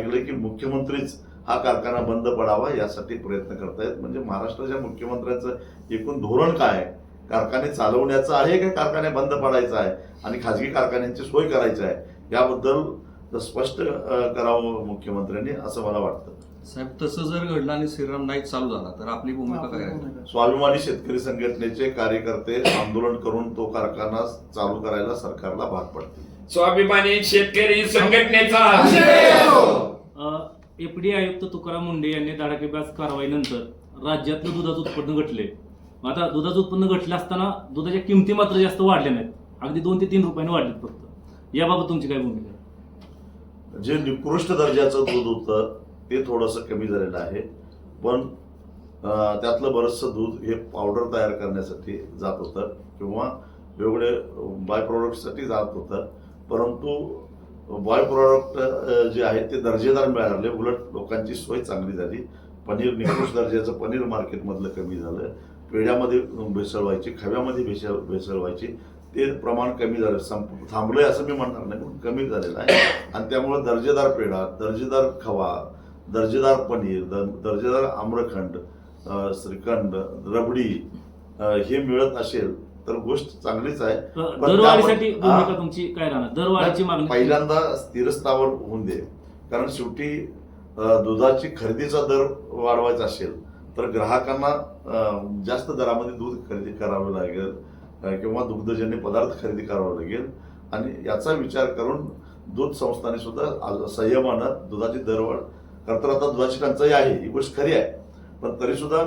ऐकलं की मुख्यमंत्रीच हा कारखाना बंद पडावा यासाठी प्रयत्न करतायत. म्हणजे महाराष्ट्राच्या मुख्यमंत्र्यांचं एकूण धोरण काय आहे, कारखाने चालवण्याचं आहे का कारखाने बंद पडायचं आहे आणि खाजगी कारखान्यांची सोय करायची आहे, याबद्दल स्पष्ट करावं मुख्यमंत्र्यांनी असं मला वाटतं. साहेब, तसं जर घडलं आणि श्रीराम नाईक चालू झाला तर आपली भूमिका काय आहे? स्वाभिमानी शेतकरी संघटनेचे कार्यकर्ते आंदोलन करून तो कारखाना चालू करायला सरकारला भाग पडतील. स्वाभिमानी शेतकरी संघटनेचा एपडी आयुक्त तुकाराम मुंडे यांनी धडाकेबाज कारवाईनंतर राज्यातलं दुधाचं उत्पन्न घटले. आता दुधाचं उत्पन्न घटलं असताना दुधाच्या किमती मात्र जास्त वाढल्या नाहीत, अगदी 2 ते 3 रुपयांनी वाढलेत फक्त. याबाबत तुमची काय भूमिका आहे? जे निकृष्ट दर्जाचं दूध होतं ते थोडंसं कमी झालेलं आहे, पण त्यातलं बरंचसं दूध हे पावडर तयार करण्यासाठी जात होतं किंवा वेगवेगळे बाय प्रोडक्टसाठी जात होतं. परंतु बाय प्रोडक्ट जे आहेत ते दर्जेदार मिळाले, उलट लोकांची सोय चांगली झाली. पनीर, निकृष्ट दर्जाचं पनीर मार्केटमधलं कमी झालं, पेढ्यामध्ये भेसळ व्हायची, खव्यामध्ये भेसळ व्हायची, ते प्रमाण कमी झालं. थांबलंय असं मी म्हणणार नाही, पण कमी झालेलं आहे. आणि त्यामुळे दर्जेदार पेढा, दर्जेदार खवा, दर्जेदार पनीर, दर्जेदार आम्रखंड, श्रीखंड, रबडी हे मिळत असेल तर गोष्ट चांगलीच आहे. दरवाढीसाठी भूमिका तुमची काय राहणार? दरवाढीची मागणी पहिल्यांदा स्थिरस्थावर होऊन दे, कारण शेवटी दुधाची खरेदीचा दर वाढवायचा असेल तर ग्राहकांना जास्त दरामध्ये दूध खरेदी करावं लागेल किंवा दुग्धजन्य पदार्थ खरेदी करावा लागेल. आणि याचा विचार करून दूध संस्थांनी सुद्धा संयमानं दुधाची दरवाढ करतात. आता दुधाची टंचाई आहे ही गोष्ट खरी आहे, पण तरी सुद्धा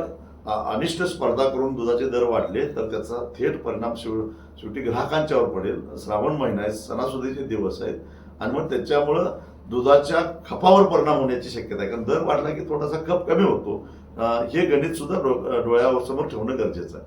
अनिष्ट स्पर्धा करून दुधाचे दर वाढले तर त्याचा थेट परिणाम शेवटी ग्राहकांच्यावर पडेल. श्रावण महिना आहे, सणासुदीचे दिवस आहेत आणि मग त्याच्यामुळं दुधाच्या खपावर परिणाम होण्याची शक्यता आहे. कारण दर वाढला की थोडासा खप कमी होतो. हे गणित सुद्धा डोळ्यासमोर ठेवणं गरजेचं आहे.